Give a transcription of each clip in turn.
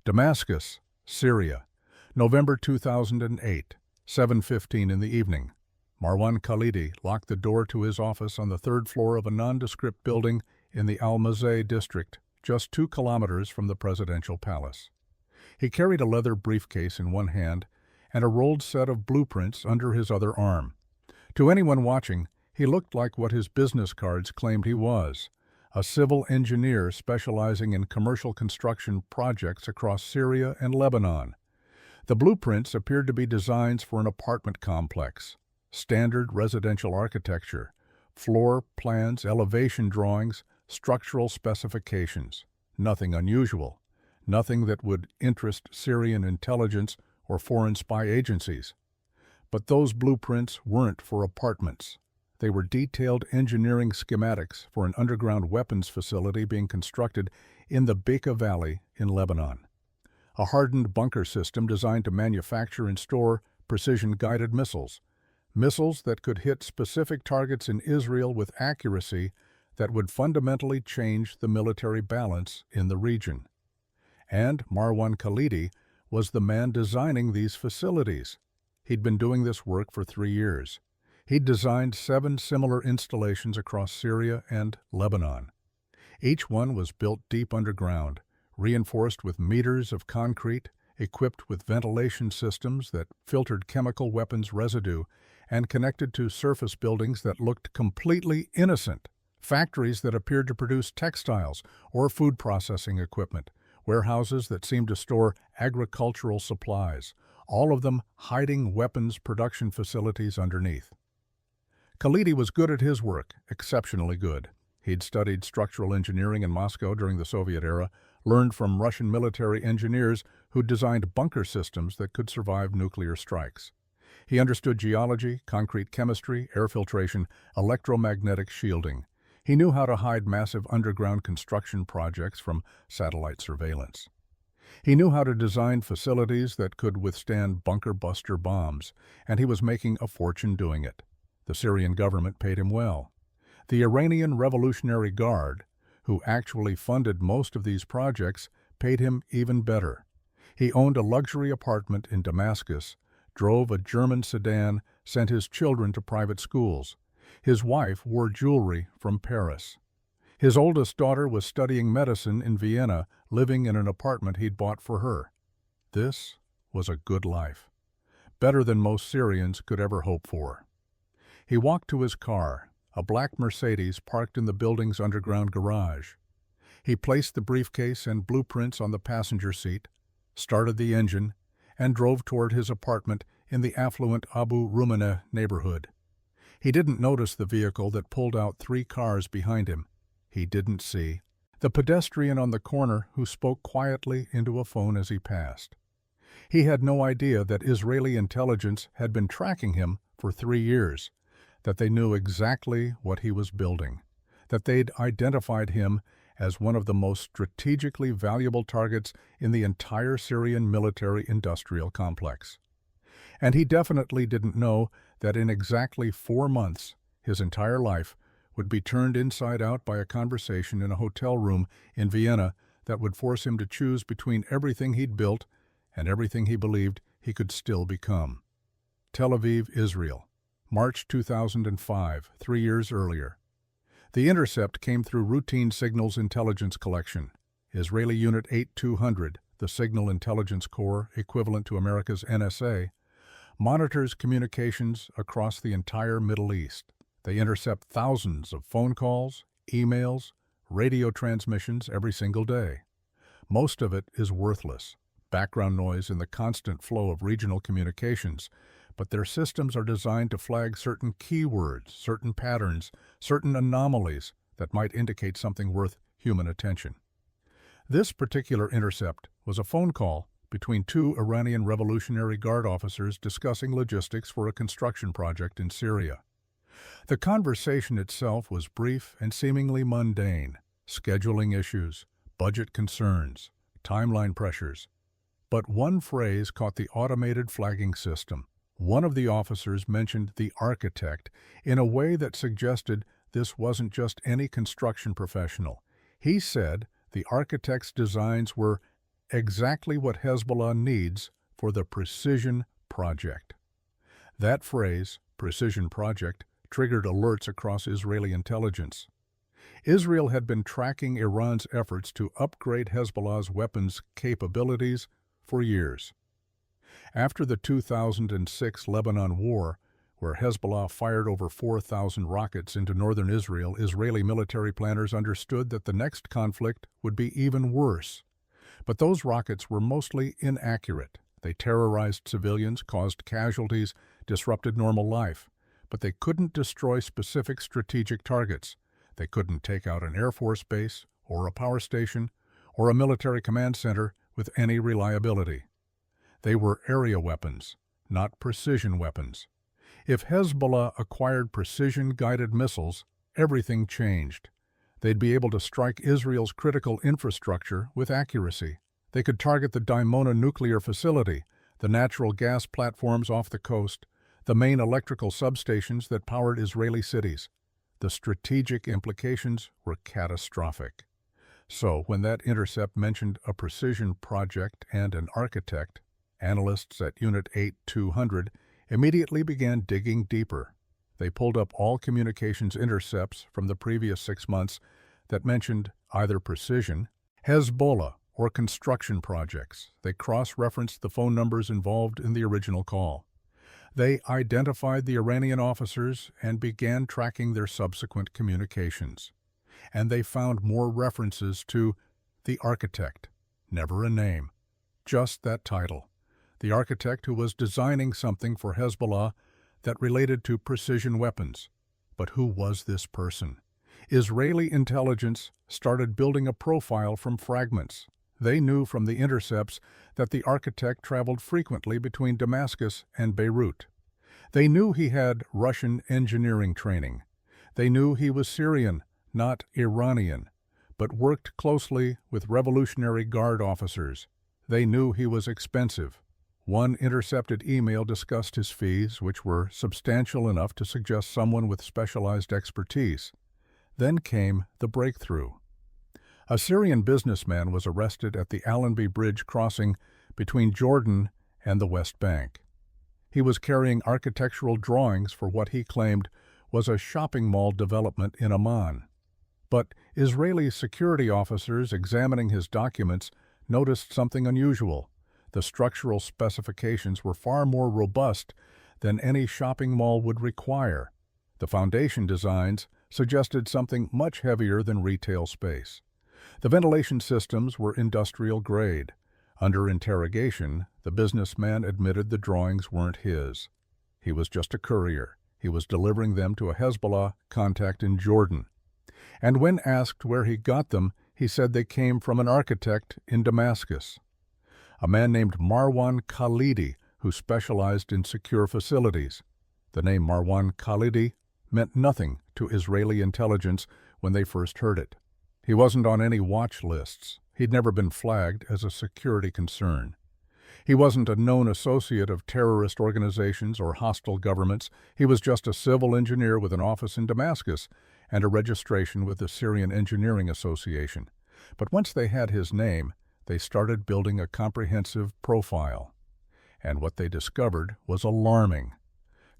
Damascus, Syria, November 2008, 7:15 in the evening. Marwan Khalidi locked the door to his office on the third floor of a nondescript building in the Al-Mossad district, just 2 kilometers from the presidential palace. He carried a leather briefcase in one hand and a rolled set of blueprints under his other arm. To anyone watching, he looked like what his business cards claimed he was, a civil engineer specializing in commercial construction projects across Syria and Lebanon. The blueprints appeared to be designs for an apartment complex, standard residential architecture, floor plans, elevation drawings, structural specifications. Nothing unusual, nothing that would interest Syrian intelligence or foreign spy agencies. But those blueprints weren't for apartments. They were detailed engineering schematics for an underground weapons facility being constructed in the Bekaa Valley in Lebanon. A hardened bunker system designed to manufacture and store precision-guided missiles that could hit specific targets in Israel with accuracy that would fundamentally change the military balance in the region. And Marwan Khalidi was the man designing these facilities. He'd been doing this work for 3 years. He'd designed 7 similar installations across Syria and Lebanon. Each one was built deep underground, reinforced with meters of concrete, equipped with ventilation systems that filtered chemical weapons residue, and connected to surface buildings that looked completely innocent, factories that appeared to produce textiles or food processing equipment, warehouses that seemed to store agricultural supplies, all of them hiding weapons production facilities underneath. Khalidi was good at his work, exceptionally good. He'd studied structural engineering in Moscow during the Soviet era, learned from Russian military engineers who designed bunker systems that could survive nuclear strikes. He understood geology, concrete chemistry, air filtration, electromagnetic shielding. He knew how to hide massive underground construction projects from satellite surveillance. He knew how to design facilities that could withstand bunker-buster bombs, and he was making a fortune doing it. The Syrian government paid him well. The Iranian Revolutionary Guard, who actually funded most of these projects, paid him even better. He owned a luxury apartment in Damascus, drove a German sedan, sent his children to private schools. His wife wore jewelry from Paris. His oldest daughter was studying medicine in Vienna, living in an apartment he'd bought for her. This was a good life, better than most Syrians could ever hope for. He walked to his car, a black Mercedes parked in the building's underground garage. He placed the briefcase and blueprints on the passenger seat, started the engine, and drove toward his apartment in the affluent Abu Rumaneh neighborhood. He didn't notice the vehicle that pulled out 3 cars behind him. He didn't see the pedestrian on the corner who spoke quietly into a phone as he passed. He had no idea that Israeli intelligence had been tracking him for 3 years, that they knew exactly what he was building, that they'd identified him as one of the most strategically valuable targets in the entire Syrian military-industrial complex. And he definitely didn't know that in exactly 4 months, his entire life would be turned inside out by a conversation in a hotel room in Vienna that would force him to choose between everything he'd built and everything he believed he could still become. Tel Aviv, Israel, March 2005, 3 years earlier. The intercept came through routine signals intelligence collection. Israeli Unit 8200, the Signal Intelligence Corps, equivalent to America's NSA, monitors communications across the entire Middle East. They intercept thousands of phone calls, emails, radio transmissions every single day. Most of it is worthless, background noise in the constant flow of regional communications, but their systems are designed to flag certain keywords, certain patterns, certain anomalies that might indicate something worth human attention. This particular intercept was a phone call between 2 Iranian Revolutionary Guard officers discussing logistics for a construction project in Syria. The conversation itself was brief and seemingly mundane: scheduling issues, budget concerns, timeline pressures. But one phrase caught the automated flagging system. One of the officers mentioned the architect in a way that suggested this wasn't just any construction professional. He said the architect's designs were exactly what Hezbollah needs for the precision project. That phrase, precision project, triggered alerts across Israeli intelligence. Israel had been tracking Iran's efforts to upgrade Hezbollah's weapons capabilities for years. After the 2006 Lebanon War, where Hezbollah fired over 4,000 rockets into northern Israel, Israeli military planners understood that the next conflict would be even worse. But those rockets were mostly inaccurate. They terrorized civilians, caused casualties, disrupted normal life. But they couldn't destroy specific strategic targets. They couldn't take out an Air Force base, or a power station, or a military command center with any reliability. They were area weapons, not precision weapons. If Hezbollah acquired precision-guided missiles, everything changed. They'd be able to strike Israel's critical infrastructure with accuracy. They could target the Dimona nuclear facility, the natural gas platforms off the coast, the main electrical substations that powered Israeli cities. The strategic implications were catastrophic. So, when that intercept mentioned a precision project and an architect, analysts at Unit 8200 immediately began digging deeper. They pulled up all communications intercepts from the previous 6 months that mentioned either precision, Hezbollah, or construction projects. They cross-referenced the phone numbers involved in the original call. They identified the Iranian officers and began tracking their subsequent communications. And they found more references to the architect, never a name, just that title. The architect who was designing something for Hezbollah that related to precision weapons. But who was this person? Israeli intelligence started building a profile from fragments. They knew from the intercepts that the architect traveled frequently between Damascus and Beirut. They knew he had Russian engineering training. They knew he was Syrian, not Iranian, but worked closely with Revolutionary Guard officers. They knew he was expensive. One intercepted email discussed his fees, which were substantial enough to suggest someone with specialized expertise. Then came the breakthrough. A Syrian businessman was arrested at the Allenby Bridge crossing between Jordan and the West Bank. He was carrying architectural drawings for what he claimed was a shopping mall development in Amman. But Israeli security officers examining his documents noticed something unusual. The structural specifications were far more robust than any shopping mall would require. The foundation designs suggested something much heavier than retail space. The ventilation systems were industrial grade. Under interrogation, the businessman admitted the drawings weren't his. He was just a courier. He was delivering them to a Hezbollah contact in Jordan. And when asked where he got them, he said they came from an architect in Damascus. A man named Marwan Khalidi, who specialized in secure facilities. The name Marwan Khalidi meant nothing to Israeli intelligence when they first heard it. He wasn't on any watch lists. He'd never been flagged as a security concern. He wasn't a known associate of terrorist organizations or hostile governments. He was just a civil engineer with an office in Damascus and a registration with the Syrian Engineering Association. But once they had his name, they started building a comprehensive profile. And what they discovered was alarming.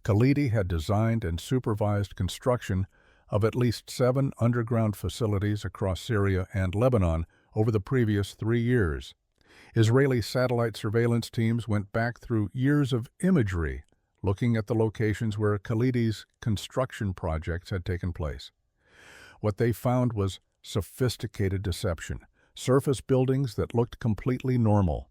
Khalidi had designed and supervised construction of at least 7 underground facilities across Syria and Lebanon over the previous 3 years. Israeli satellite surveillance teams went back through years of imagery, looking at the locations where Khalidi's construction projects had taken place. What they found was sophisticated deception. Surface buildings that looked completely normal,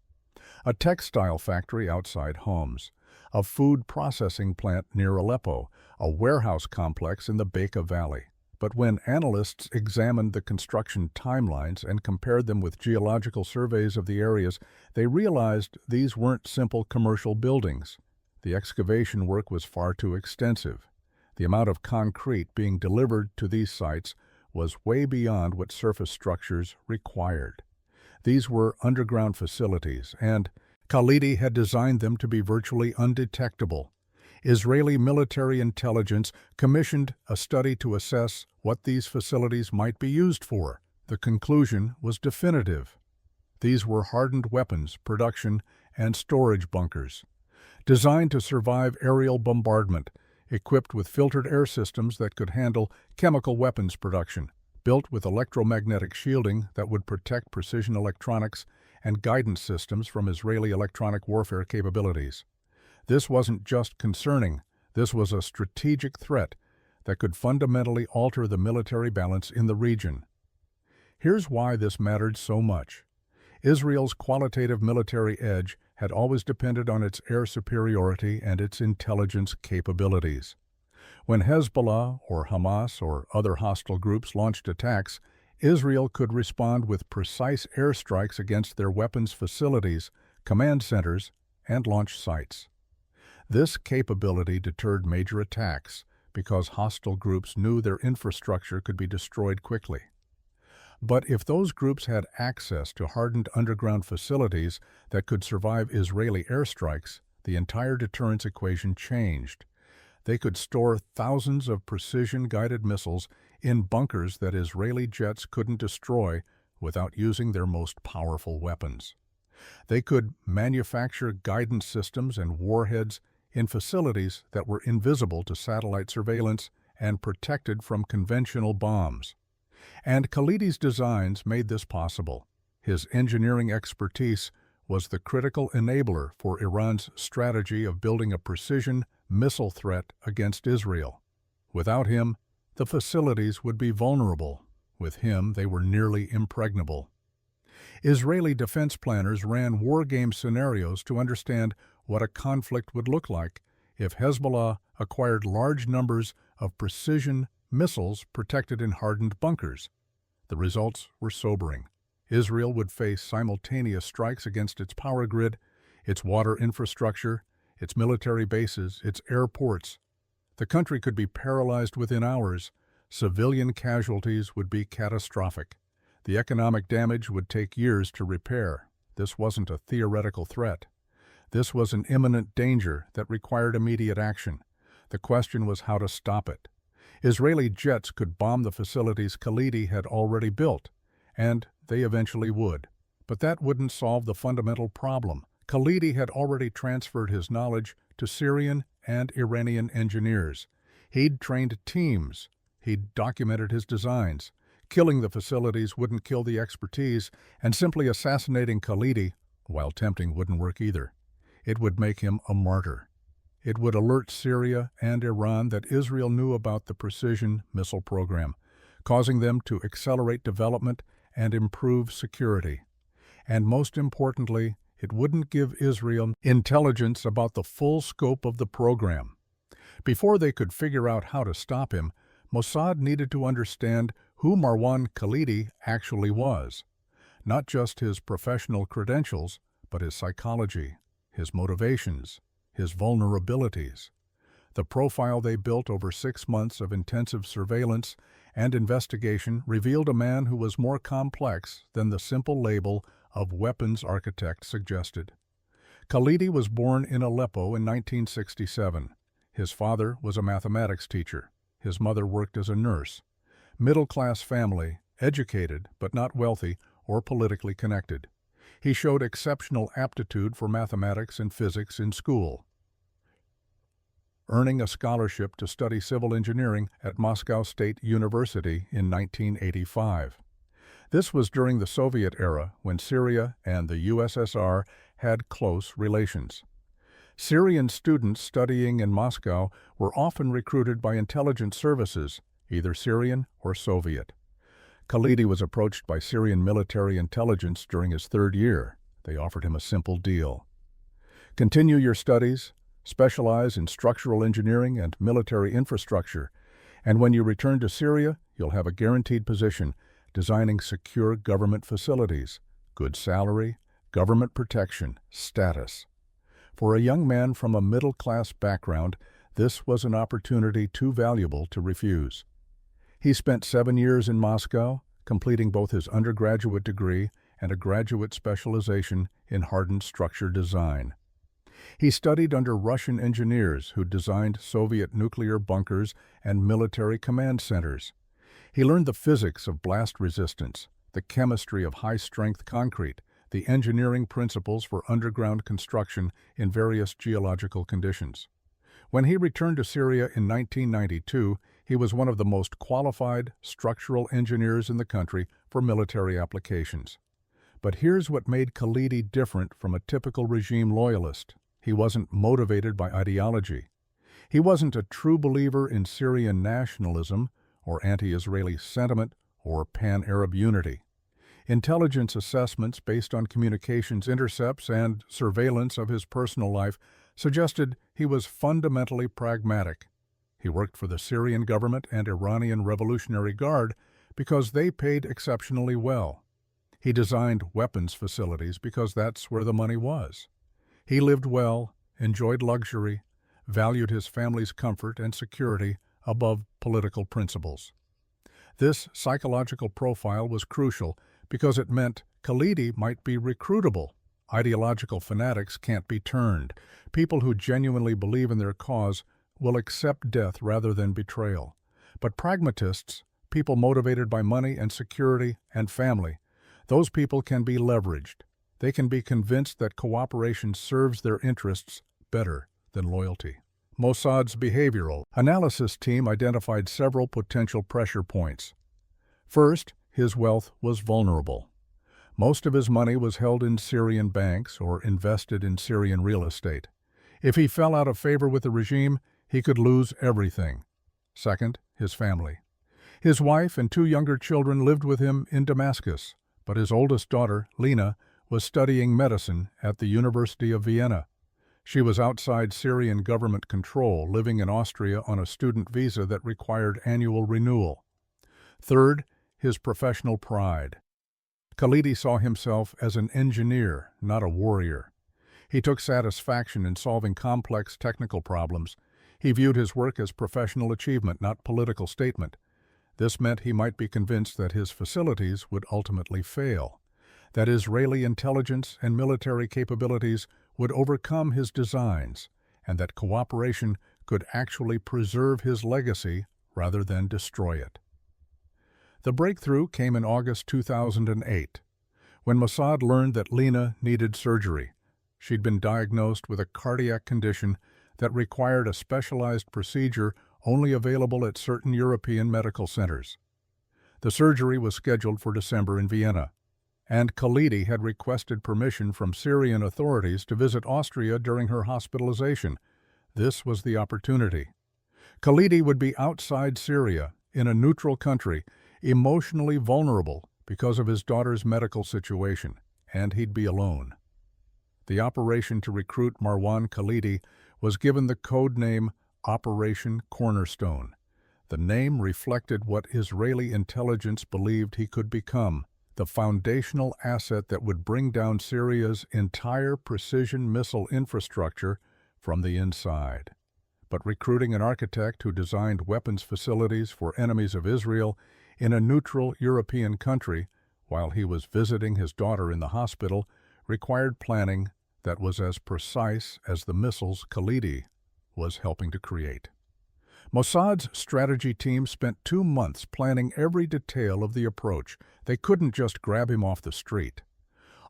a textile factory outside Homs, a food processing plant near Aleppo, a warehouse complex in the Bekaa Valley. But when analysts examined the construction timelines and compared them with geological surveys of the areas, they realized these weren't simple commercial buildings. The excavation work was far too extensive. The amount of concrete being delivered to these sites was way beyond what surface structures required. These were underground facilities, and Khalidi had designed them to be virtually undetectable. Israeli military intelligence commissioned a study to assess what these facilities might be used for. The conclusion was definitive. These were hardened weapons, production, and storage bunkers, designed to survive aerial bombardment, equipped with filtered air systems that could handle chemical weapons production, built with electromagnetic shielding that would protect precision electronics and guidance systems from Israeli electronic warfare capabilities. This wasn't just concerning, this was a strategic threat that could fundamentally alter the military balance in the region. Here's why this mattered so much. Israel's qualitative military edge had always depended on its air superiority and its intelligence capabilities. When Hezbollah or Hamas or other hostile groups launched attacks, Israel could respond with precise airstrikes against their weapons facilities, command centers, and launch sites. This capability deterred major attacks because hostile groups knew their infrastructure could be destroyed quickly. But if those groups had access to hardened underground facilities that could survive Israeli airstrikes, the entire deterrence equation changed. They could store thousands of precision-guided missiles in bunkers that Israeli jets couldn't destroy without using their most powerful weapons. They could manufacture guidance systems and warheads in facilities that were invisible to satellite surveillance and protected from conventional bombs. And Khalidi's designs made this possible. His engineering expertise was the critical enabler for Iran's strategy of building a precision missile threat against Israel. Without him, the facilities would be vulnerable. With him, they were nearly impregnable. Israeli defense planners ran war-game scenarios to understand what a conflict would look like if Hezbollah acquired large numbers of precision missiles protected in hardened bunkers. The results were sobering. Israel would face simultaneous strikes against its power grid, its water infrastructure, its military bases, its airports. The country could be paralyzed within hours. Civilian casualties would be catastrophic. The economic damage would take years to repair. This wasn't a theoretical threat. This was an imminent danger that required immediate action. The question was how to stop it. Israeli jets could bomb the facilities Khalidi had already built, and they eventually would. But that wouldn't solve the fundamental problem. Khalidi had already transferred his knowledge to Syrian and Iranian engineers. He'd trained teams. He'd documented his designs. Killing the facilities wouldn't kill the expertise, and simply assassinating Khalidi, while tempting, wouldn't work either. It would make him a martyr. It would alert Syria and Iran that Israel knew about the precision missile program, causing them to accelerate development and improve security. And most importantly, it wouldn't give Israel intelligence about the full scope of the program. Before they could figure out how to stop him, Mossad needed to understand who Marwan Khalidi actually was. Not just his professional credentials, but his psychology, his motivations, his vulnerabilities. The profile they built over 6 months of intensive surveillance and investigation revealed a man who was more complex than the simple label of weapons architect suggested. Khalidi was born in Aleppo in 1967. His father was a mathematics teacher. His mother worked as a nurse. Middle-class family, educated but not wealthy or politically connected. He showed exceptional aptitude for mathematics and physics in school, earning a scholarship to study civil engineering at Moscow State University in 1985. This was during the Soviet era when Syria and the USSR had close relations. Syrian students studying in Moscow were often recruited by intelligence services, either Syrian or Soviet. Khalidi was approached by Syrian military intelligence during his 3rd year. They offered him a simple deal. Continue your studies, specialize in structural engineering and military infrastructure, and when you return to Syria, you'll have a guaranteed position designing secure government facilities, good salary, government protection, status. For a young man from a middle-class background, this was an opportunity too valuable to refuse. He spent 7 years in Moscow, completing both his undergraduate degree and a graduate specialization in hardened structure design. He studied under Russian engineers who designed Soviet nuclear bunkers and military command centers. He learned the physics of blast resistance, the chemistry of high-strength concrete, the engineering principles for underground construction in various geological conditions. When he returned to Syria in 1992, he was one of the most qualified structural engineers in the country for military applications. But here's what made Khalidi different from a typical regime loyalist. He wasn't motivated by ideology. He wasn't a true believer in Syrian nationalism or anti-Israeli sentiment or pan-Arab unity. Intelligence assessments based on communications intercepts and surveillance of his personal life suggested he was fundamentally pragmatic. He worked for the Syrian government and Iranian Revolutionary Guard because they paid exceptionally well. He designed weapons facilities because that's where the money was. He lived well, enjoyed luxury, valued his family's comfort and security above political principles. This psychological profile was crucial because it meant Khalidi might be recruitable. Ideological fanatics can't be turned. People who genuinely believe in their cause will accept death rather than betrayal. But pragmatists, people motivated by money and security and family, those people can be leveraged. They can be convinced that cooperation serves their interests better than loyalty. Mossad's behavioral analysis team identified several potential pressure points. First, his wealth was vulnerable. Most of his money was held in Syrian banks or invested in Syrian real estate. If he fell out of favor with the regime, he could lose everything. Second, his family. His wife and 2 younger children lived with him in Damascus, but his oldest daughter, Lena, was studying medicine at the University of Vienna. She was outside Syrian government control, living in Austria on a student visa that required annual renewal. Third, his professional pride. Khalidi saw himself as an engineer, not a warrior. He took satisfaction in solving complex technical problems. He viewed his work as professional achievement, not political statement. This meant he might be convinced that his facilities would ultimately fail, that Israeli intelligence and military capabilities would overcome his designs, and that cooperation could actually preserve his legacy rather than destroy it. The breakthrough came in August 2008, when Mossad learned that Lena needed surgery. She'd been diagnosed with a cardiac condition that required a specialized procedure only available at certain European medical centers. The surgery was scheduled for December in Vienna, and Khalidi had requested permission from Syrian authorities to visit Austria during her hospitalization. This was the opportunity. Khalidi would be outside Syria, in a neutral country, emotionally vulnerable because of his daughter's medical situation, and he'd be alone. The operation to recruit Marwan Khalidi was given the code name Operation Cornerstone. The name reflected what Israeli intelligence believed he could become, the foundational asset that would bring down Syria's entire precision missile infrastructure from the inside. But recruiting an architect who designed weapons facilities for enemies of Israel in a neutral European country while he was visiting his daughter in the hospital required planning that was as precise as the missiles Khalidi was helping to create. Mossad's strategy team spent 2 months planning every detail of the approach. They couldn't just grab him off the street.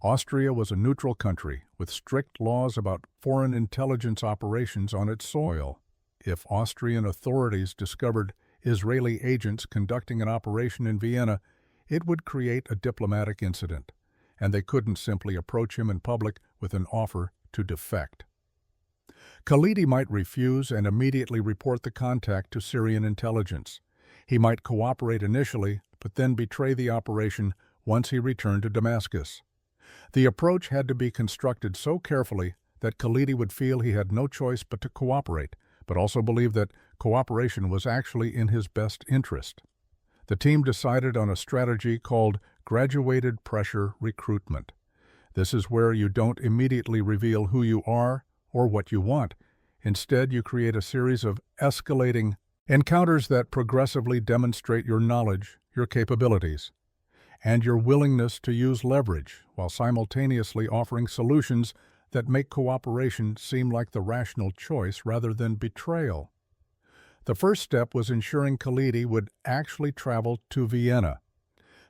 Austria was a neutral country with strict laws about foreign intelligence operations on its soil. If Austrian authorities discovered Israeli agents conducting an operation in Vienna, it would create a diplomatic incident, and they couldn't simply approach him in public with an offer to defect. Khalidi might refuse and immediately report the contact to Syrian intelligence. He might cooperate initially, but then betray the operation once he returned to Damascus. The approach had to be constructed so carefully that Khalidi would feel he had no choice but to cooperate, but also believe that cooperation was actually in his best interest. The team decided on a strategy called graduated pressure recruitment. This is where you don't immediately reveal who you are or what you want. Instead, you create a series of escalating encounters that progressively demonstrate your knowledge, your capabilities, and your willingness to use leverage while simultaneously offering solutions that make cooperation seem like the rational choice rather than betrayal. The first step was ensuring Khalidi would actually travel to Vienna.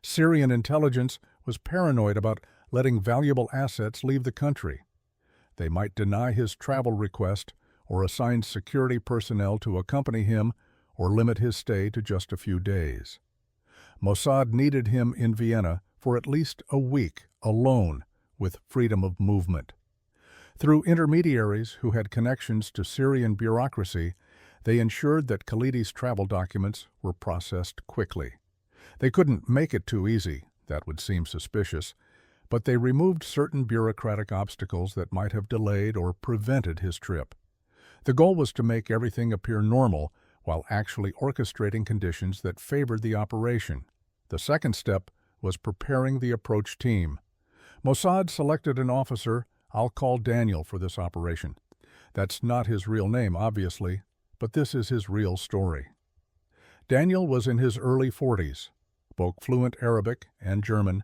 Syrian intelligence was paranoid about letting valuable assets leave the country. They might deny his travel request or assign security personnel to accompany him or limit his stay to just a few days. Mossad needed him in Vienna for at least a week alone with freedom of movement. Through intermediaries who had connections to Syrian bureaucracy, they ensured that Khalidi's travel documents were processed quickly. They couldn't make it too easy, that would seem suspicious, but they removed certain bureaucratic obstacles that might have delayed or prevented his trip. The goal was to make everything appear normal while actually orchestrating conditions that favored the operation. The second step was preparing the approach team. Mossad selected an officer I'll call Daniel for this operation. That's not his real name, obviously, but this is his real story. Daniel was in his early 40s, spoke fluent Arabic and German,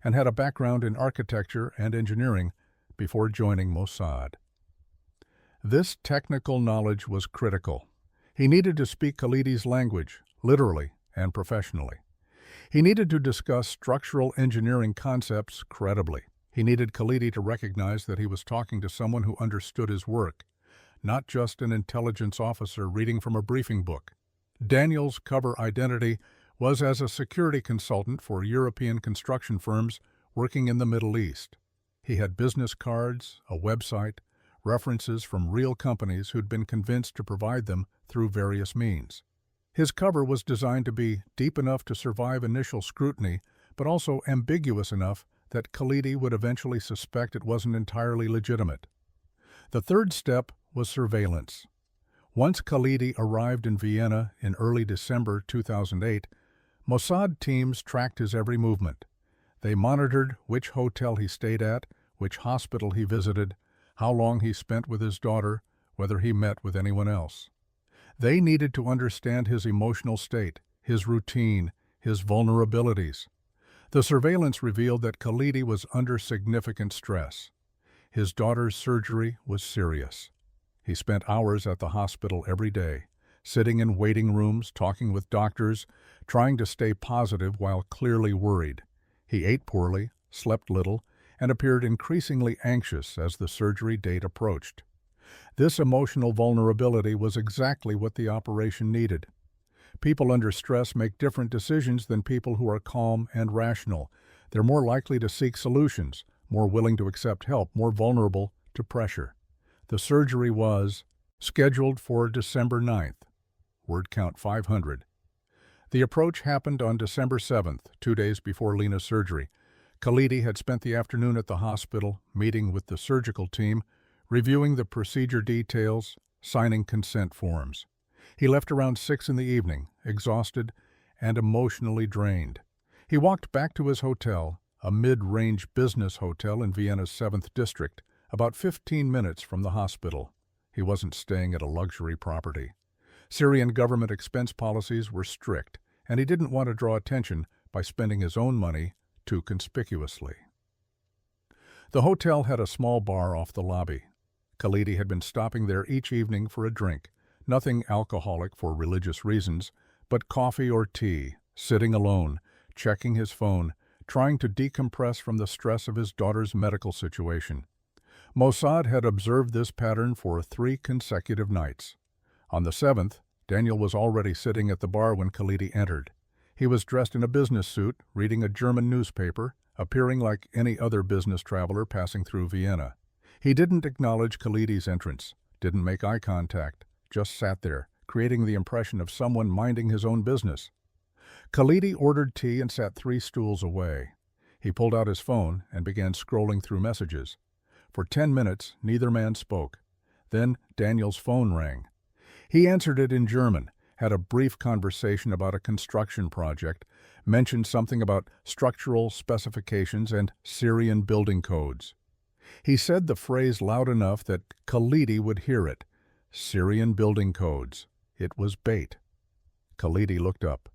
and had a background in architecture and engineering before joining Mossad. This technical knowledge was critical. He needed to speak Khalidi's language, literally and professionally. He needed to discuss structural engineering concepts credibly. He needed Khalidi to recognize that he was talking to someone who understood his work, not just an intelligence officer reading from a briefing book. Daniel's cover identity was as a security consultant for European construction firms working in the Middle East. He had business cards, a website, references from real companies who'd been convinced to provide them through various means. His cover was designed to be deep enough to survive initial scrutiny, but also ambiguous enough that Khalidi would eventually suspect it wasn't entirely legitimate. The third step was surveillance. Once Khalidi arrived in Vienna in early December 2008, Mossad teams tracked his every movement. They monitored which hotel he stayed at, which hospital he visited, how long he spent with his daughter, whether he met with anyone else. They needed to understand his emotional state, his routine, his vulnerabilities. The surveillance revealed that Khalidi was under significant stress. His daughter's surgery was serious. He spent hours at the hospital every day, sitting in waiting rooms, talking with doctors, trying to stay positive while clearly worried. He ate poorly, slept little, and appeared increasingly anxious as the surgery date approached. This emotional vulnerability was exactly what the operation needed. People under stress make different decisions than people who are calm and rational. They're more likely to seek solutions, more willing to accept help, more vulnerable to pressure. The surgery was scheduled for December 9th. Word count 500. The approach happened on December 7th, 2 days before Lena's surgery. Khalidi had spent the afternoon at the hospital, meeting with the surgical team, reviewing the procedure details, signing consent forms. He left around 6 in the evening, exhausted and emotionally drained. He walked back to his hotel, a mid-range business hotel in Vienna's 7th district, about 15 minutes from the hospital. He wasn't staying at a luxury property. Syrian government expense policies were strict, and he didn't want to draw attention by spending his own money too conspicuously. The hotel had a small bar off the lobby. Khalidi had been stopping there each evening for a drink, nothing alcoholic for religious reasons, but coffee or tea, sitting alone, checking his phone, trying to decompress from the stress of his daughter's medical situation. Mossad had observed this pattern for 3 consecutive nights. On the 7th, Daniel was already sitting at the bar when Khalidi entered. He was dressed in a business suit, reading a German newspaper, appearing like any other business traveler passing through Vienna. He didn't acknowledge Khalidi's entrance, didn't make eye contact, just sat there, creating the impression of someone minding his own business. Khalidi ordered tea and sat 3 stools away. He pulled out his phone and began scrolling through messages. For 10 minutes, neither man spoke. Then Daniel's phone rang. He answered it in German, had a brief conversation about a construction project, mentioned something about structural specifications and Syrian building codes. He said the phrase loud enough that Khalidi would hear it. Syrian building codes. It was bait. Khalidi looked up.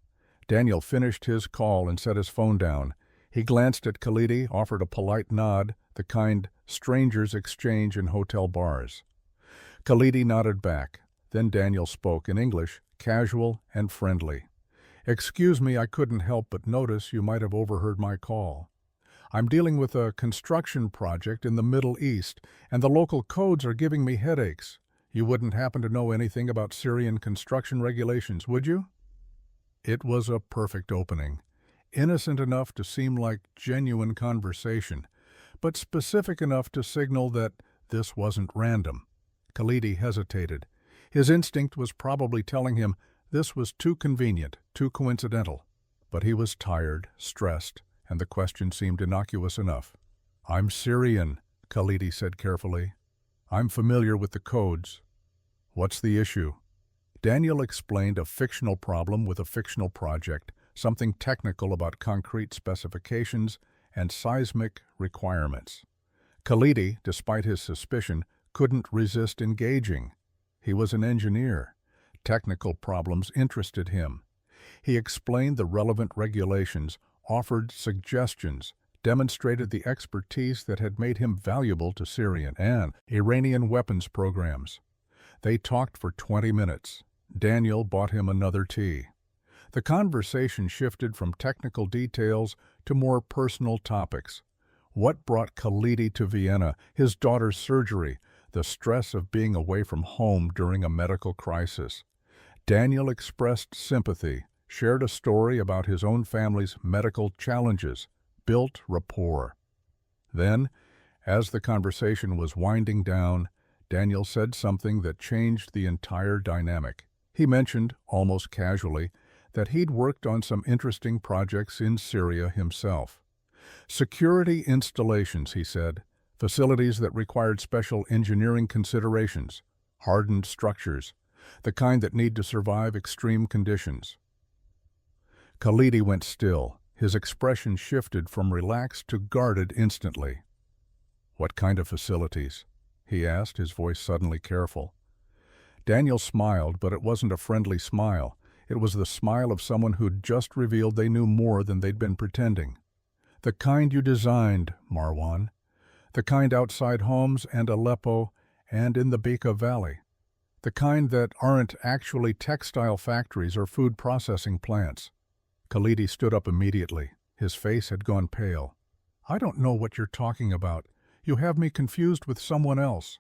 Daniel finished his call and set his phone down. He glanced at Khalidi, offered a polite nod, the kind strangers exchange in hotel bars. Khalidi nodded back. Then Daniel spoke in English, casual and friendly. "Excuse me, I couldn't help but notice you might have overheard my call. I'm dealing with a construction project in the Middle East, and the local codes are giving me headaches. You wouldn't happen to know anything about Syrian construction regulations, would you?" It was a perfect opening, innocent enough to seem like genuine conversation, but specific enough to signal that this wasn't random. Khalidi hesitated. His instinct was probably telling him this was too convenient, too coincidental. But he was tired, stressed, and the question seemed innocuous enough. "I'm Syrian," Khalidi said carefully. "I'm familiar with the codes." "What's the issue?" Daniel explained a fictional problem with a fictional project, something technical about concrete specifications and seismic requirements. Khalidi, despite his suspicion, couldn't resist engaging. He was an engineer. Technical problems interested him. He explained the relevant regulations, offered suggestions, demonstrated the expertise that had made him valuable to Syrian and Iranian weapons programs. They talked for 20 minutes. Daniel bought him another tea. The conversation shifted from technical details to more personal topics. What brought Khalidi to Vienna, his daughter's surgery, the stress of being away from home during a medical crisis. Daniel expressed sympathy, shared a story about his own family's medical challenges, built rapport. Then, as the conversation was winding down, Daniel said something that changed the entire dynamic. He mentioned, almost casually, that he'd worked on some interesting projects in Syria himself. Security installations, he said, facilities that required special engineering considerations, hardened structures, the kind that need to survive extreme conditions. Khalidi went still. His expression shifted from relaxed to guarded instantly. "What kind of facilities?" he asked, his voice suddenly careful. Daniel smiled, but it wasn't a friendly smile. It was the smile of someone who'd just revealed they knew more than they'd been pretending. "The kind you designed, Marwan. The kind outside Homs and Aleppo and in the Bekaa Valley. The kind that aren't actually textile factories or food processing plants." Khalidi stood up immediately. His face had gone pale. "I don't know what you're talking about. You have me confused with someone else."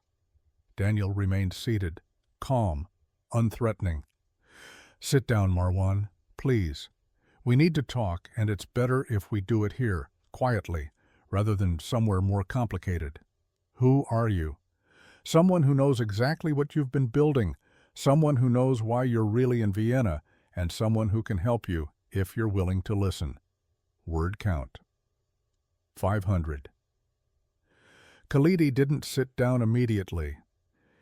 Daniel remained seated, calm, unthreatening. "Sit down, Marwan, please. We need to talk, and it's better if we do it here, quietly, rather than somewhere more complicated. Who are you? Someone who knows exactly what you've been building, someone who knows why you're really in Vienna, and someone who can help you if you're willing to listen. Word count." 500. Khalidi didn't sit down immediately.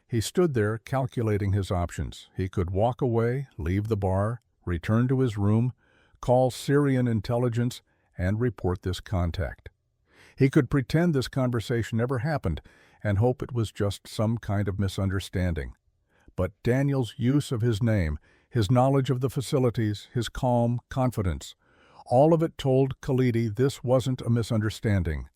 He stood there calculating his options. He could walk away, leave the bar, return to his room, call Syrian intelligence, and report this contact. He could pretend this conversation never happened and hope it was just some kind of misunderstanding. But Daniel's use of his name, his knowledge of the facilities, his calm confidence, all of it told Khalidi this wasn't a misunderstanding.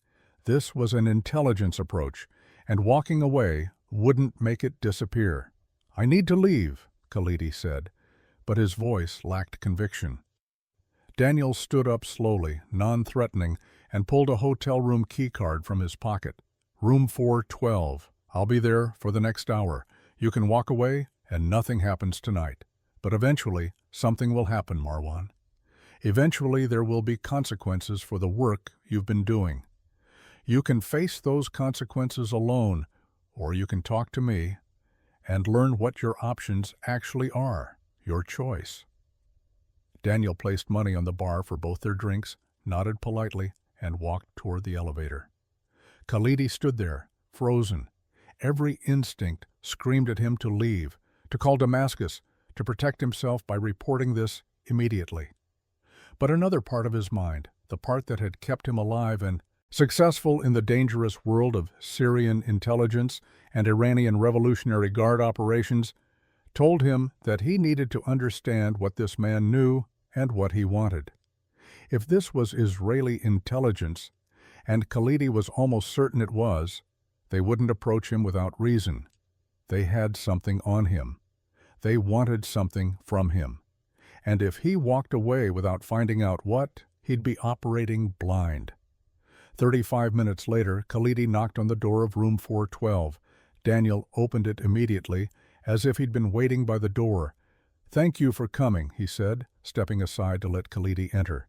This was an intelligence approach, and walking away wouldn't make it disappear. "I need to leave," Khalidi said, but his voice lacked conviction. Daniel stood up slowly, non-threatening, and pulled a hotel room keycard from his pocket. "Room 412. I'll be there for the next hour. You can walk away, and nothing happens tonight. But eventually, something will happen, Marwan. Eventually, there will be consequences for the work you've been doing. You can face those consequences alone, or you can talk to me and learn what your options actually are, your choice." Daniel placed money on the bar for both their drinks, nodded politely, and walked toward the elevator. Khalidi stood there, frozen. Every instinct screamed at him to leave, to call Damascus, to protect himself by reporting this immediately. But another part of his mind, the part that had kept him alive and successful in the dangerous world of Syrian intelligence and Iranian Revolutionary Guard operations, told him that he needed to understand what this man knew and what he wanted. If this was Israeli intelligence, and Khalidi was almost certain it was, they wouldn't approach him without reason. They had something on him. They wanted something from him. And if he walked away without finding out what, he'd be operating blind. 35 minutes later, Khalidi knocked on the door of room 412. Daniel opened it immediately, as if he'd been waiting by the door. "Thank you for coming," he said, stepping aside to let Khalidi enter.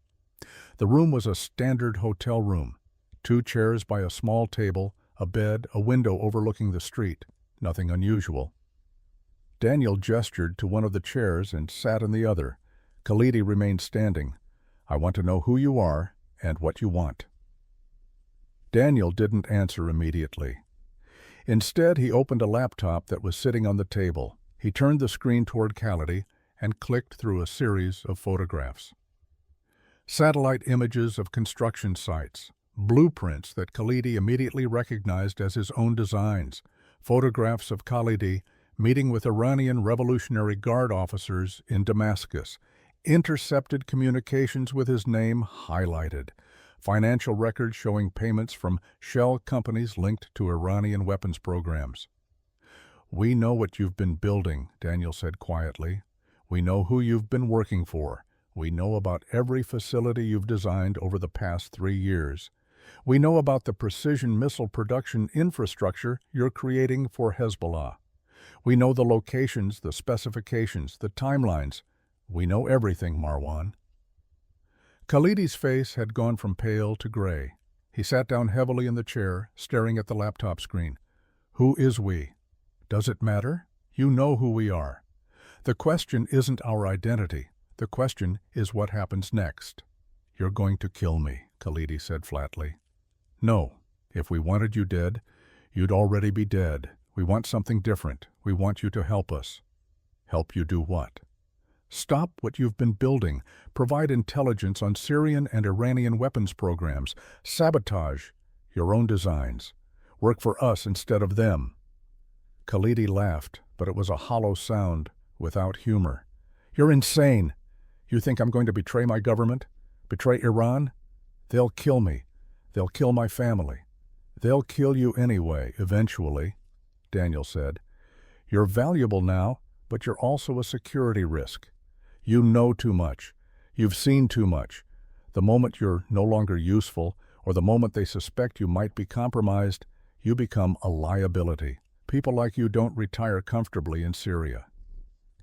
The room was a standard hotel room. 2 chairs by a small table, a bed, a window overlooking the street. Nothing unusual. Daniel gestured to one of the chairs and sat in the other. Khalidi remained standing. "I want to know who you are and what you want." Daniel didn't answer immediately. Instead, he opened a laptop that was sitting on the table. He turned the screen toward Khalidi and clicked through a series of photographs. Satellite images of construction sites, blueprints that Khalidi immediately recognized as his own designs, photographs of Khalidi meeting with Iranian Revolutionary Guard officers in Damascus, intercepted communications with his name highlighted, financial records showing payments from shell companies linked to Iranian weapons programs. "We know what you've been building," Daniel said quietly. "We know who you've been working for. We know about every facility you've designed over the past 3 years. We know about the precision missile production infrastructure you're creating for Hezbollah. We know the locations, the specifications, the timelines. We know everything, Marwan." Khalidi's face had gone from pale to gray. He sat down heavily in the chair, staring at the laptop screen. "Who is we? Does it matter? You know who we are. The question isn't our identity. The question is what happens next." "You're going to kill me," Khalidi said flatly. "No. If we wanted you dead, you'd already be dead. We want something different. We want you to help us." "Help you do what?" "Stop what you've been building. Provide intelligence on Syrian and Iranian weapons programs. Sabotage your own designs. Work for us instead of them." Khalidi laughed, but it was a hollow sound, without humor. "You're insane. You think I'm going to betray my government? Betray Iran? They'll kill me. They'll kill my family. They'll kill you anyway, eventually," Daniel said. "You're valuable now, but you're also a security risk. You know too much. You've seen too much. The moment you're no longer useful, or the moment they suspect you might be compromised, you become a liability. People like you don't retire comfortably in Syria."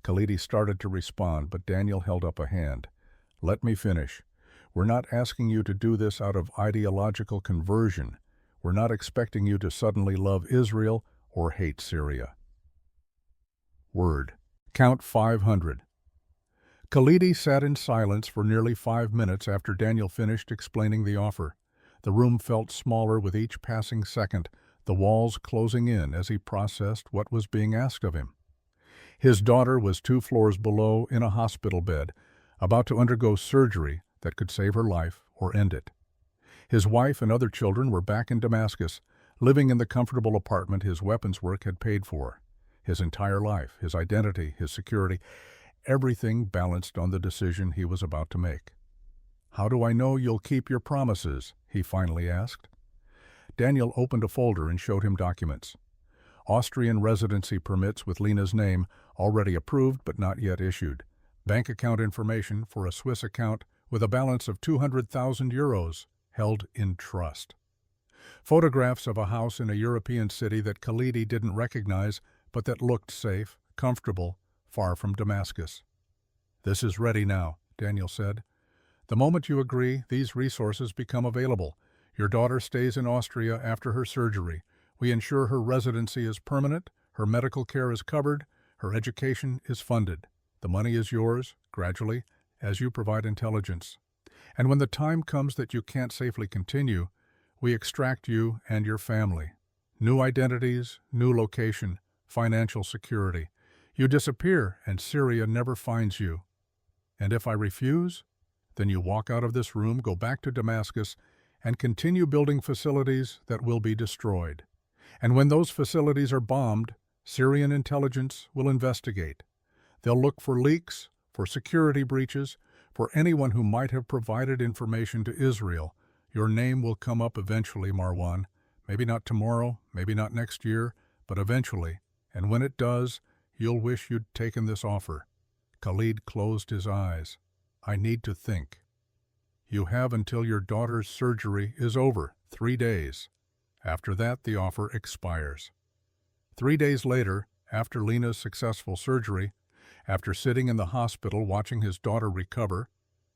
Khalidi started to respond, but Daniel held up a hand. "Let me finish. We're not asking you to do this out of ideological conversion. We're not expecting you to suddenly love Israel or hate Syria." Word. Count 500. Khalidi sat in silence for nearly 5 minutes after Daniel finished explaining the offer. The room felt smaller with each passing second, the walls closing in as he processed what was being asked of him. His daughter was 2 floors below in a hospital bed, about to undergo surgery that could save her life or end it. His wife and other children were back in Damascus, living in the comfortable apartment his weapons work had paid for. His entire life, his identity, his security, everything balanced on the decision he was about to make. "How do I know you'll keep your promises?" he finally asked. Daniel opened a folder and showed him documents. Austrian residency permits with Lena's name, already approved but not yet issued. Bank account information for a Swiss account with a balance of 200,000 euros held in trust. Photographs of a house in a European city that Khalidi didn't recognize, but that looked safe, comfortable, far from Damascus. "This is ready now," Daniel said. "The moment you agree, these resources become available. Your daughter stays in Austria after her surgery. We ensure her residency is permanent, her medical care is covered, her education is funded. The money is yours, gradually, as you provide intelligence. And when the time comes that you can't safely continue, we extract you and your family. New identities, new location, financial security. You disappear and Syria never finds you. And if I refuse, then you walk out of this room, go back to Damascus, and continue building facilities that will be destroyed. And when those facilities are bombed, Syrian intelligence will investigate. They'll look for leaks, for security breaches, for anyone who might have provided information to Israel. Your name will come up eventually, Marwan. Maybe not tomorrow, maybe not next year, but eventually. And when it does, you'll wish you'd taken this offer." Khalid closed his eyes. "I need to think." You have until your daughter's surgery is over, 3 days. After that, the offer expires. 3 days later, after Lena's successful surgery, after sitting in the hospital watching his daughter recover,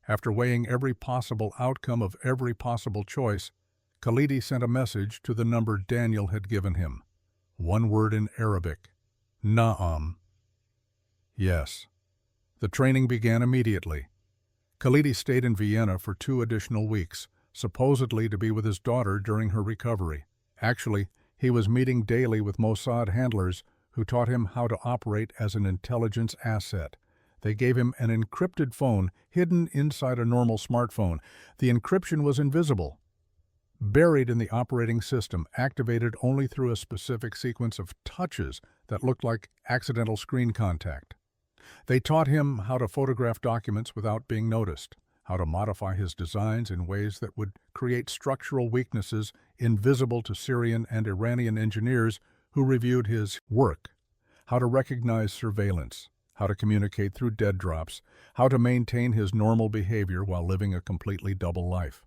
after weighing every possible outcome of every possible choice, Khalidi sent a message to the number Daniel had given him. One word in Arabic, Na'am. Yes. The training began immediately. Khalidi stayed in Vienna for 2 additional weeks, supposedly to be with his daughter during her recovery. Actually, he was meeting daily with Mossad handlers who taught him how to operate as an intelligence asset. They gave him an encrypted phone hidden inside a normal smartphone. The encryption was invisible, buried in the operating system, activated only through a specific sequence of touches that looked like accidental screen contact. They taught him how to photograph documents without being noticed, how to modify his designs in ways that would create structural weaknesses invisible to Syrian and Iranian engineers who reviewed his work, how to recognize surveillance, how to communicate through dead drops, how to maintain his normal behavior while living a completely double life.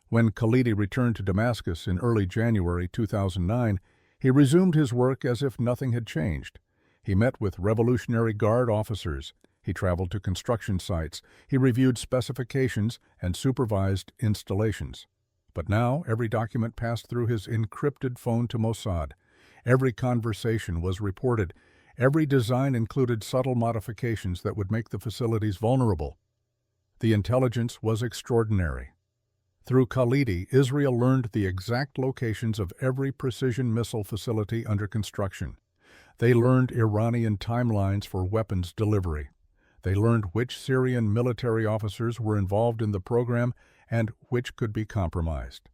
When Khalidi returned to Damascus in early January 2009, he resumed his work as if nothing had changed. He met with Revolutionary Guard officers. He traveled to construction sites. He reviewed specifications and supervised installations. But now every document passed through his encrypted phone to Mossad. Every conversation was reported. Every design included subtle modifications that would make the facilities vulnerable. The intelligence was extraordinary. Through Khalidi, Israel learned the exact locations of every precision missile facility under construction. They learned Iranian timelines for weapons delivery. They learned which Syrian military officers were involved in the program and which could be compromised.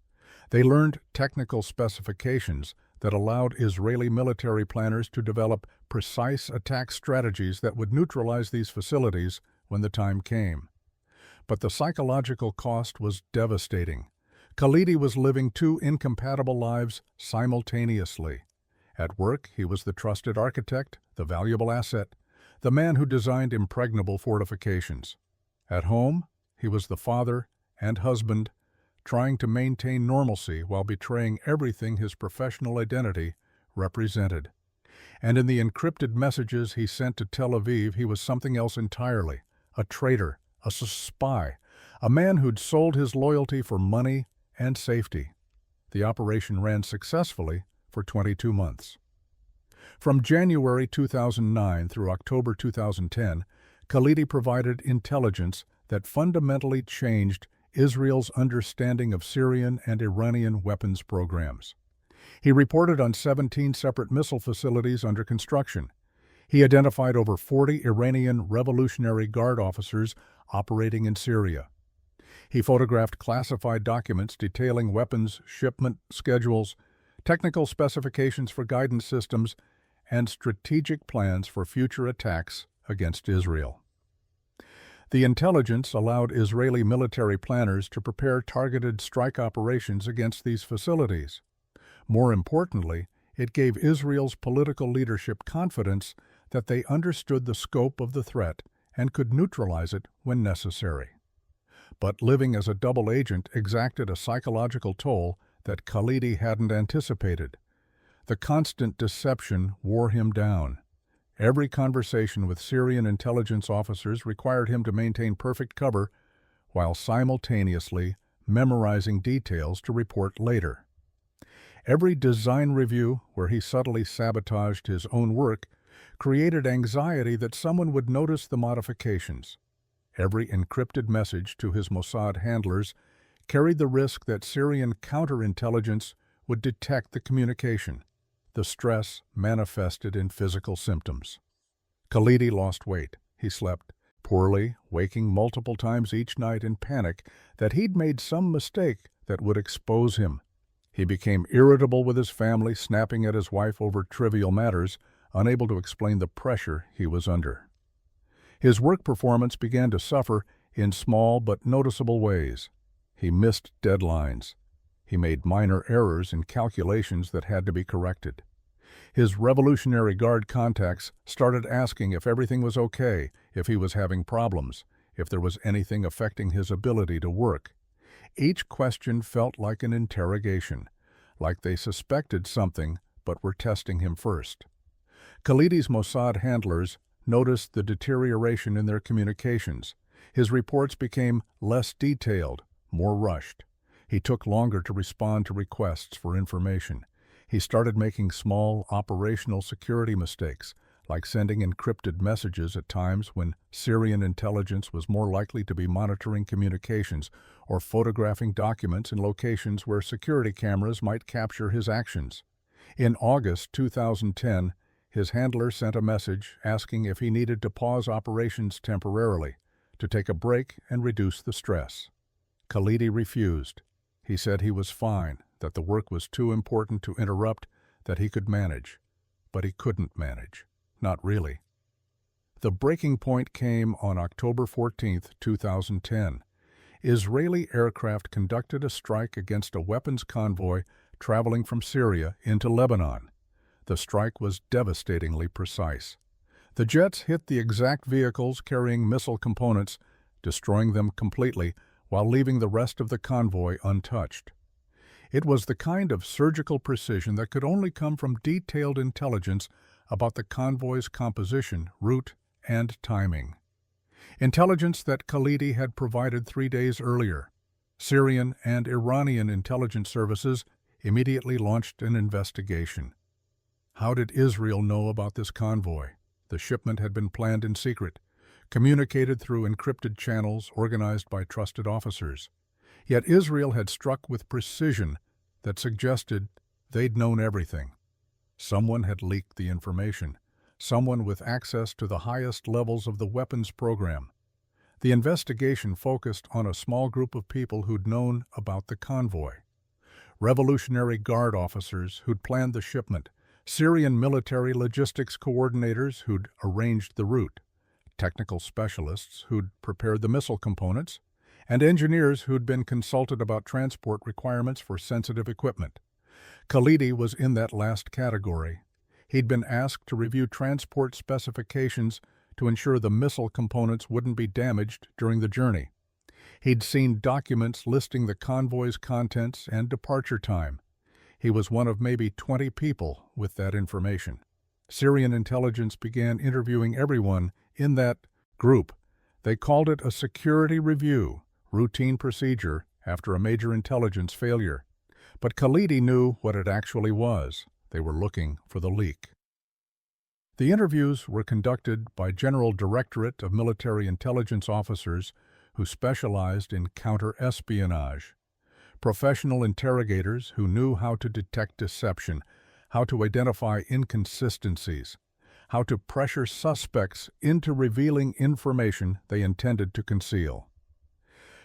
They learned technical specifications that allowed Israeli military planners to develop precise attack strategies that would neutralize these facilities when the time came. But the psychological cost was devastating. Khalidi was living 2 incompatible lives simultaneously. At work, he was the trusted architect, the valuable asset, the man who designed impregnable fortifications. At home, he was the father and husband, trying to maintain normalcy while betraying everything his professional identity represented. And in the encrypted messages he sent to Tel Aviv, he was something else entirely, a traitor, a spy, a man who'd sold his loyalty for money and safety. The operation ran successfully for 22 months. From January 2009 through October 2010, Khalidi provided intelligence that fundamentally changed Israel's understanding of Syrian and Iranian weapons programs. He reported on 17 separate missile facilities under construction. He identified over 40 Iranian Revolutionary Guard officers operating in Syria. He photographed classified documents detailing weapons shipment schedules, technical specifications for guidance systems, and strategic plans for future attacks against Israel. The intelligence allowed Israeli military planners to prepare targeted strike operations against these facilities. More importantly, it gave Israel's political leadership confidence that they understood the scope of the threat and could neutralize it when necessary. But living as a double agent exacted a psychological toll that Khalidi hadn't anticipated. The constant deception wore him down. Every conversation with Syrian intelligence officers required him to maintain perfect cover while simultaneously memorizing details to report later. Every design review where he subtly sabotaged his own work created anxiety that someone would notice the modifications. Every encrypted message to his Mossad handlers carried the risk that Syrian counterintelligence would detect the communication. The stress manifested in physical symptoms. Khalidi lost weight. He slept poorly, waking multiple times each night in panic that he'd made some mistake that would expose him. He became irritable with his family, snapping at his wife over trivial matters, unable to explain the pressure he was under. His work performance began to suffer in small but noticeable ways. He missed deadlines. He made minor errors in calculations that had to be corrected. His Revolutionary Guard contacts started asking if everything was okay, if he was having problems, if there was anything affecting his ability to work. Each question felt like an interrogation, like they suspected something but were testing him first. Khalidi's Mossad handlers noticed the deterioration in their communications. His reports became less detailed, more rushed. He took longer to respond to requests for information. He started making small operational security mistakes, like sending encrypted messages at times when Syrian intelligence was more likely to be monitoring communications or photographing documents in locations where security cameras might capture his actions. In August 2010, his handler sent a message asking if he needed to pause operations temporarily, to take a break and reduce the stress. Khalidi refused. He said he was fine, that the work was too important to interrupt, that he could manage. But he couldn't manage. Not really. The breaking point came on October 14, 2010. Israeli aircraft conducted a strike against a weapons convoy traveling from Syria into Lebanon. The strike was devastatingly precise. The jets hit the exact vehicles carrying missile components, destroying them completely while leaving the rest of the convoy untouched. It was the kind of surgical precision that could only come from detailed intelligence about the convoy's composition, route, and timing. Intelligence that Khalidi had provided 3 days earlier. Syrian and Iranian intelligence services immediately launched an investigation. How did Israel know about this convoy? The shipment had been planned in secret, communicated through encrypted channels organized by trusted officers. Yet Israel had struck with precision that suggested they'd known everything. Someone had leaked the information, someone with access to the highest levels of the weapons program. The investigation focused on a small group of people who'd known about the convoy. Revolutionary Guard officers who'd planned the shipment, Syrian military logistics coordinators who'd arranged the route, technical specialists who'd prepared the missile components, and engineers who'd been consulted about transport requirements for sensitive equipment. Khalidi was in that last category. He'd been asked to review transport specifications to ensure the missile components wouldn't be damaged during the journey. He'd seen documents listing the convoy's contents and departure time. He was one of maybe 20 people with that information. Syrian intelligence began interviewing everyone in that group. They called it a security review, routine procedure after a major intelligence failure. But Khalidi knew what it actually was. They were looking for the leak. The interviews were conducted by General Directorate of Military Intelligence officers who specialized in counter-espionage. Professional interrogators who knew how to detect deception, how to identify inconsistencies, how to pressure suspects into revealing information they intended to conceal.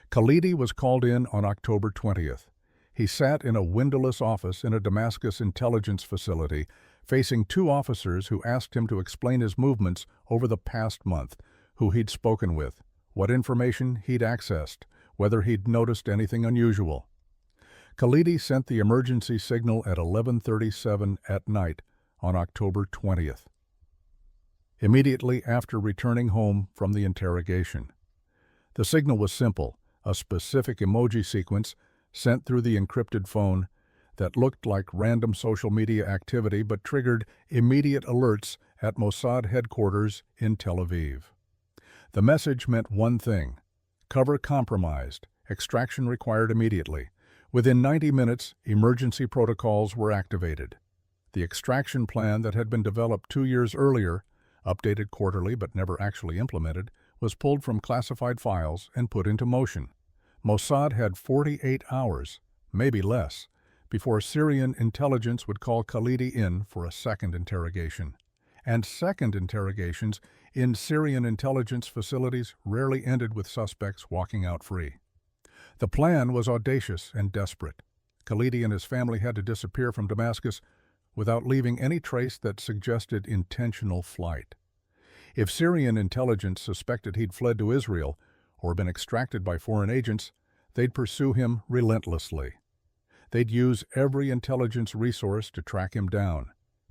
Khalidi was called in on October 20th. He sat in a windowless office in a Damascus intelligence facility, facing 2 officers who asked him to explain his movements over the past month, who he'd spoken with, what information he'd accessed, whether he'd noticed anything unusual. Khalidi sent the emergency signal at 11:37 at night on October 20th, immediately after returning home from the interrogation. The signal was simple, a specific emoji sequence sent through the encrypted phone that looked like random social media activity but triggered immediate alerts at Mossad headquarters in Tel Aviv. The message meant one thing: cover compromised, extraction required immediately. Within 90 minutes, emergency protocols were activated. The extraction plan that had been developed 2 years earlier, updated quarterly but never actually implemented, was pulled from classified files and put into motion. Mossad had 48 hours, maybe less, before Syrian intelligence would call Khalidi in for a second interrogation. And second interrogations in Syrian intelligence facilities rarely ended with suspects walking out free. The plan was audacious and desperate. Khalidi and his family had to disappear from Damascus without leaving any trace that suggested intentional flight. If Syrian intelligence suspected he'd fled to Israel or been extracted by foreign agents, they'd pursue him relentlessly. They'd use every intelligence resource to track him down,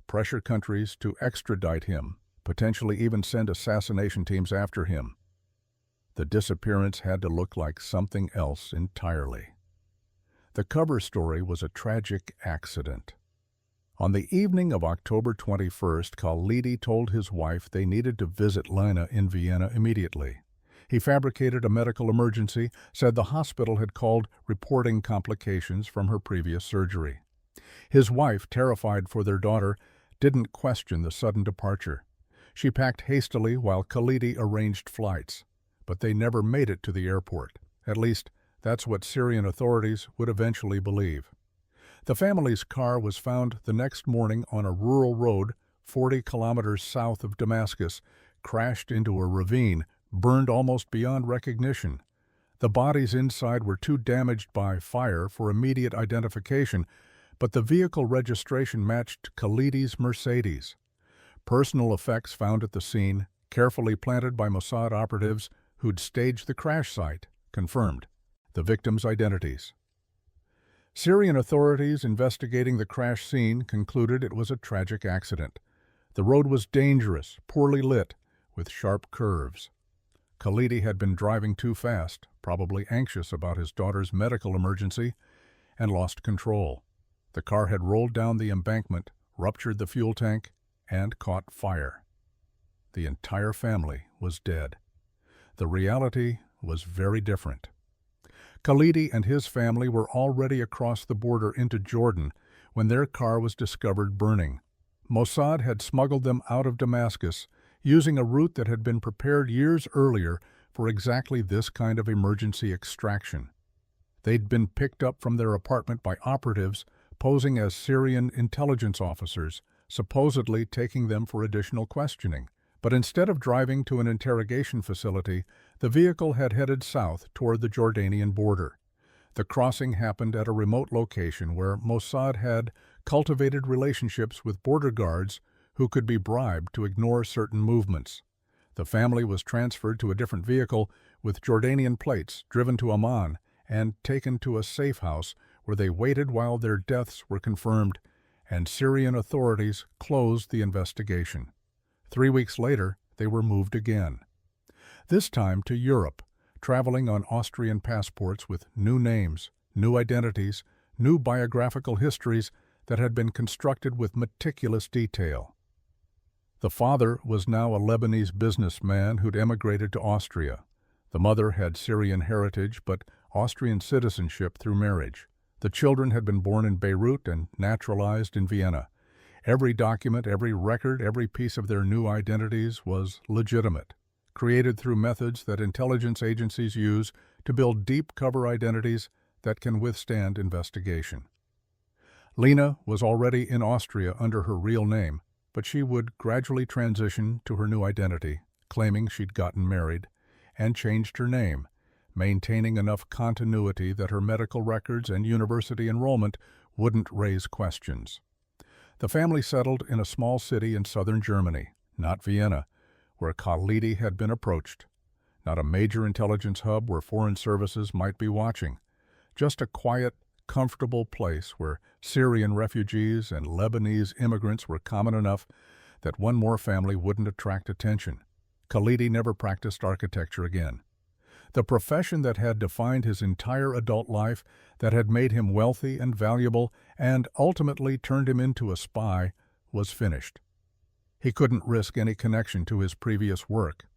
pressure countries to extradite him, potentially even send assassination teams after him. The disappearance had to look like something else entirely. The cover story was a tragic accident. On the evening of October 21st, Khalidi told his wife they needed to visit Lina in Vienna immediately. He fabricated a medical emergency, said the hospital had called reporting complications from her previous surgery. His wife, terrified for their daughter, didn't question the sudden departure. She packed hastily while Khalidi arranged flights, but they never made it to the airport. At least, that's what Syrian authorities would eventually believe. The family's car was found the next morning on a rural road 40 kilometers south of Damascus, crashed into a ravine, burned almost beyond recognition. The bodies inside were too damaged by fire for immediate identification, but the vehicle registration matched Khalidi's Mercedes. Personal effects found at the scene, carefully planted by Mossad operatives who'd staged the crash site, confirmed the victims' identities. Syrian authorities investigating the crash scene concluded it was a tragic accident. The road was dangerous, poorly lit, with sharp curves. Khalidi had been driving too fast, probably anxious about his daughter's medical emergency, and lost control. The car had rolled down the embankment, ruptured the fuel tank, and caught fire. The entire family was dead. The reality was very different. Khalidi and his family were already across the border into Jordan when their car was discovered burning. Mossad had smuggled them out of Damascus, using a route that had been prepared years earlier for exactly this kind of emergency extraction. They'd been picked up from their apartment by operatives posing as Syrian intelligence officers, supposedly taking them for additional questioning. But instead of driving to an interrogation facility, the vehicle had headed south toward the Jordanian border. The crossing happened at a remote location where Mossad had cultivated relationships with border guards who could be bribed to ignore certain movements. The family was transferred to a different vehicle with Jordanian plates, driven to Amman, and taken to a safe house where they waited while their deaths were confirmed, and Syrian authorities closed the investigation. 3 weeks later, they were moved again. This time to Europe, traveling on Austrian passports with new names, new identities, new biographical histories that had been constructed with meticulous detail. The father was now a Lebanese businessman who'd emigrated to Austria. The mother had Syrian heritage but Austrian citizenship through marriage. The children had been born in Beirut and naturalized in Vienna. Every document, every record, every piece of their new identities was legitimate, created through methods that intelligence agencies use to build deep cover identities that can withstand investigation. Lina was already in Austria under her real name, but she would gradually transition to her new identity, claiming she'd gotten married, and changed her name, maintaining enough continuity that her medical records and university enrollment wouldn't raise questions. The family settled in a small city in southern Germany, not Vienna, where Khalidi had been approached. Not a major intelligence hub where foreign services might be watching. Just a quiet, comfortable place where Syrian refugees and Lebanese immigrants were common enough that one more family wouldn't attract attention. Khalidi never practiced architecture again. The profession that had defined his entire adult life, that had made him wealthy and valuable, and ultimately turned him into a spy, was finished. He couldn't risk any connection to his previous work,